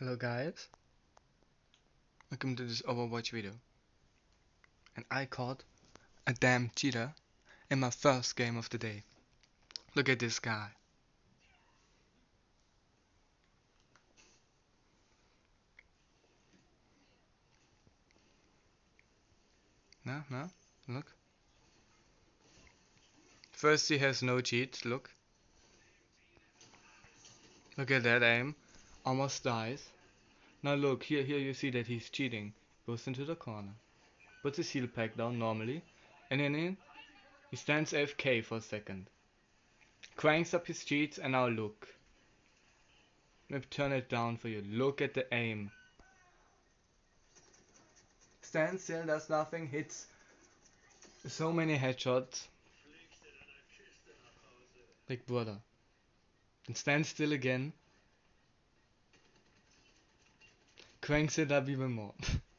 Hello guys, welcome to this Overwatch video. And I caught a damn cheater in my first game of the day. Look at this guy. No, look. First he has no cheats, look. Look at that aim. Almost dies. Now look, here you see that he's cheating. Goes into the corner. Puts his heal pack down normally. And then he stands AFK for a second. Cranks up his cheats and now look. Let me turn it down for you. Look at the aim. Stands still, does nothing, hits so many headshots. Like brother. And stands still again. Cranks it up even more.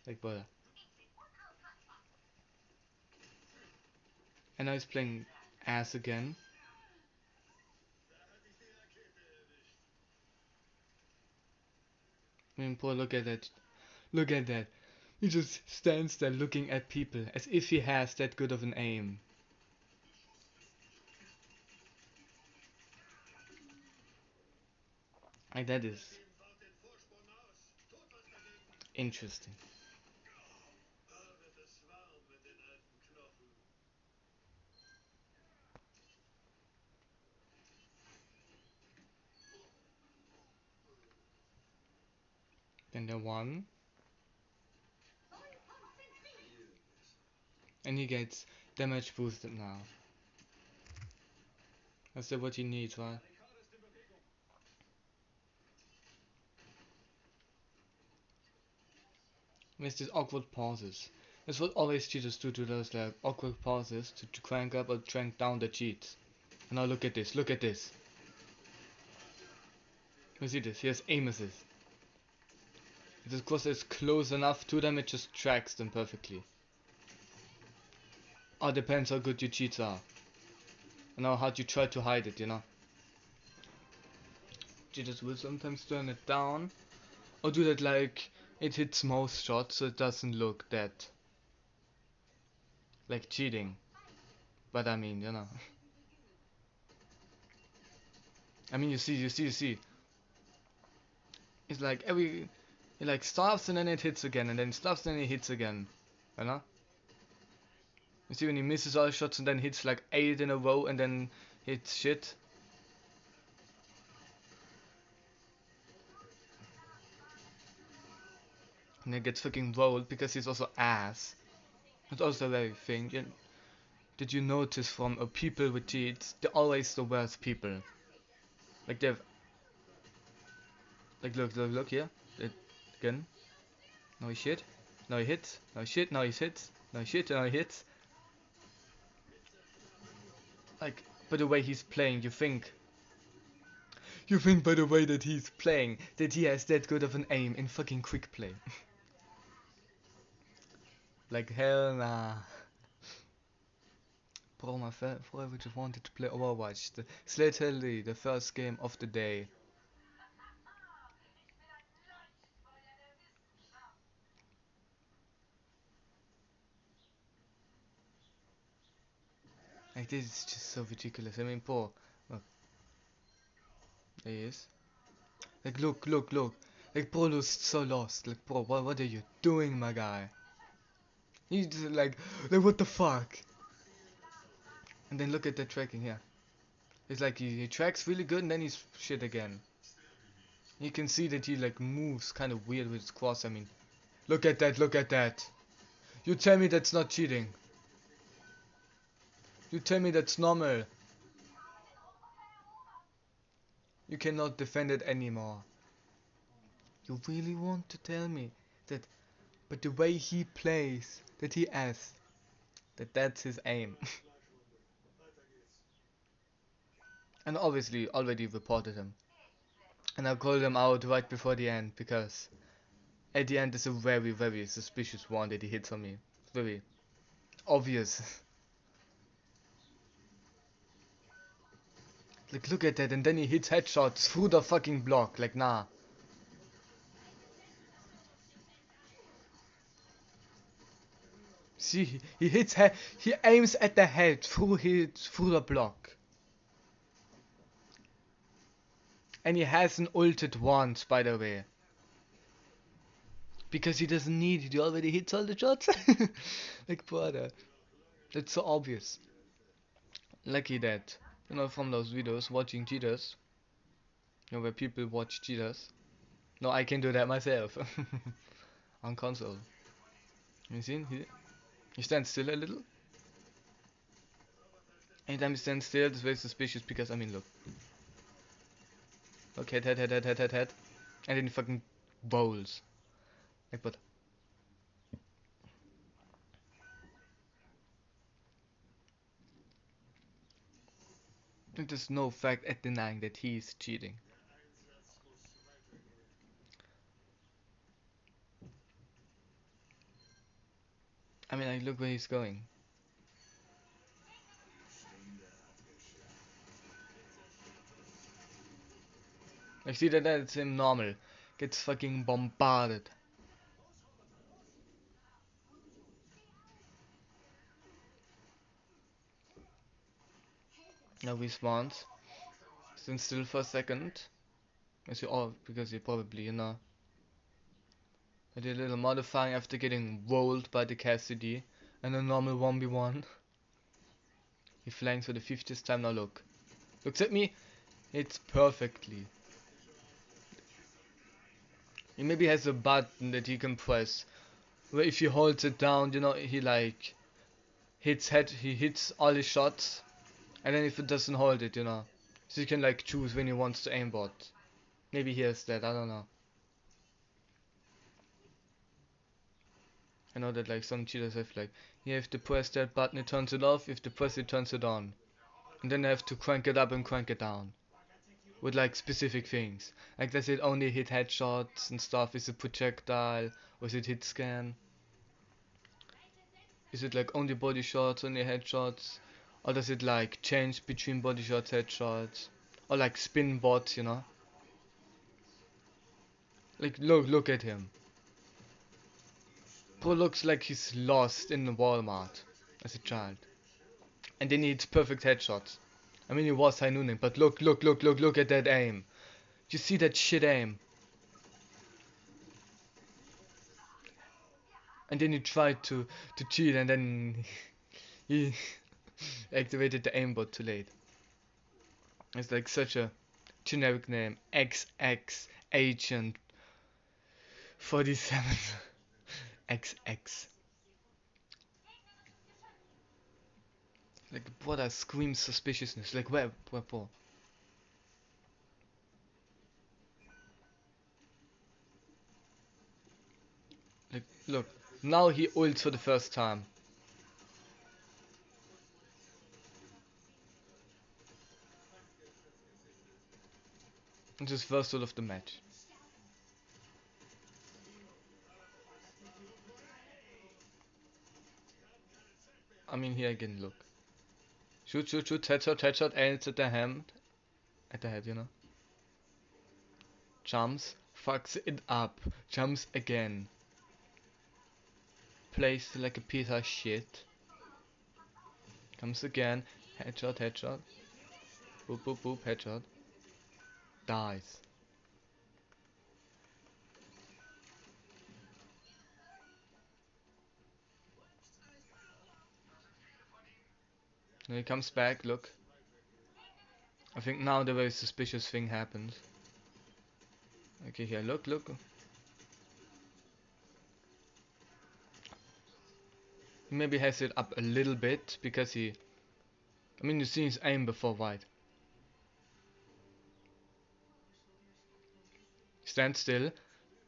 Like brother. And now he's playing ass again. I mean, poor, look at that. Look at that. He just stands there looking at people as if he has that good of an aim. Like that is interesting. Then the one. And he gets damage boosted now. That's what he needs, right? With these awkward pauses. That's what always cheaters do to those like awkward pauses to crank up or crank down the cheats. And now look at this, look at this. You see this, he has aim assist. If this cross is close enough to them, it just tracks them perfectly. All depends how good your cheats are. And how hard you try to hide it, you know. Cheaters will sometimes turn it down. Or do that like it hits most shots so it doesn't look that like cheating. But I mean, you know. I mean, you see. It's like it like stops and then it hits again and then stops and then it hits again. You know? You see when he misses all shots and then hits like 8 in a row and then hits shit. And then gets fucking rolled because he's also ass. That's also a very thing. Did you notice from people with cheats, they're always the worst people. Like they've like look here. It, again. No he shit. No he hits. No shit. No he hits. No shit. No he hits. Like by the way he's playing, you think by the way that he's playing that he has that good of an aim in fucking quick play. Like hell nah. Bro, my forever just wanted to play Overwatch. It's literally the first game of the day. Like this is just so ridiculous. I mean, poor. Look, there he is. Like look. Like bro looks so lost. Like bro, what are you doing, my guy? He's just like what the fuck? And then look at the tracking here. It's like he tracks really good and then he's shit again. You can see that he like moves kind of weird with his cross. I mean, look at that, look at that. You tell me that's not cheating. You tell me that's normal. You cannot defend it anymore. You really want to tell me that, but the way he plays, that he has, that's his aim. And obviously already reported him. And I called him out right before the end because at the end is a very suspicious one that he hits on me. It's very obvious. Like look at that and then he hits headshots through the fucking block. Like nah. See, he hits head. He aims at the head through the block, and he hasn't ulted once, by the way, because he doesn't need it. He already hits all the shots. Like brother, that's so obvious. Lucky that, from those videos watching cheaters, where people watch cheaters. No, I can do that myself on console. You see, he stands still a little. Anytime he stands still, it's very suspicious because I mean, look, head, and then he fucking bowls. Like, but there's no fact at denying that he's cheating. I mean, like, look where he's going. I see that's him normal. Gets fucking bombarded. Now he spawns. Stands still for a second. As you all, because he probably, I did a little modifying after getting rolled by the Cassidy and a normal 1v1. He flanks for the 50th time. Now look. Looks at me. It's perfectly. He maybe has a button that he can press. Where if he holds it down, he like he hits all his shots. And then if it doesn't hold it, So he can like choose when he wants to aimbot. Maybe he has that, I don't know. I know that like some cheaters have like, you have to press that button, it turns it off. If you press it, turns it on. And then I have to crank it up and crank it down. With like specific things. Like does it only hit headshots and stuff? Is it projectile? Or is it hit scan? Is it like only body shots, only headshots? Or does it like change between body shots, headshots? Or like spin bots, Like look at him. Bro looks like he's lost in the Walmart as a child. And then he hits perfect headshots. I mean he was high nooning, but look at that aim. You see that shit aim? And then he tried to cheat and then he activated the aimbot too late. It's like such a generic name. XX Agent 47 XX. Like what a screams suspiciousness. Like where Paul? Like look, now he ults for the first time. It's his first ult of the match. I mean here again, look. Shoot, headshot, and it's at the hand. At the head, Jumps, fucks it up, jumps again. Plays like a piece of shit. Comes again, headshot. Boop, headshot. Dies. Then he comes back, look. I think now the very suspicious thing happens. Okay, here, look. He maybe has it up a little bit because I mean, you see his aim before, right? Stand still.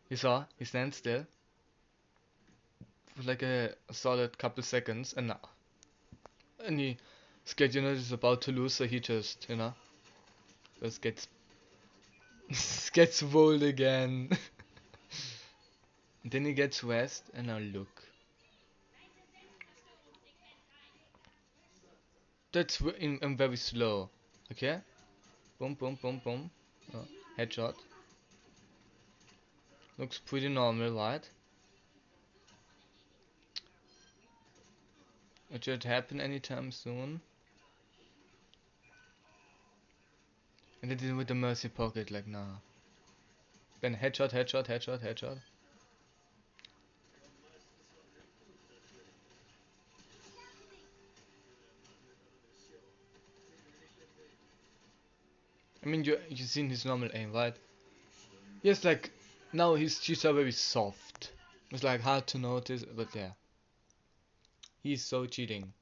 He stands still. For like a solid couple seconds, and now. And he scared, is about to lose, so he just, just gets gets rolled again. Then he gets rest, and now look. That's I'm very slow. Okay? Boom. Oh, headshot. Looks pretty normal, right? It should happen anytime soon. And they did it with the mercy pocket, like nah. Then headshot, headshot, headshot, headshot. I mean, you seen his normal aim, right? Yes, like now his cheats are very soft. It's like hard to notice, but yeah, he's so cheating.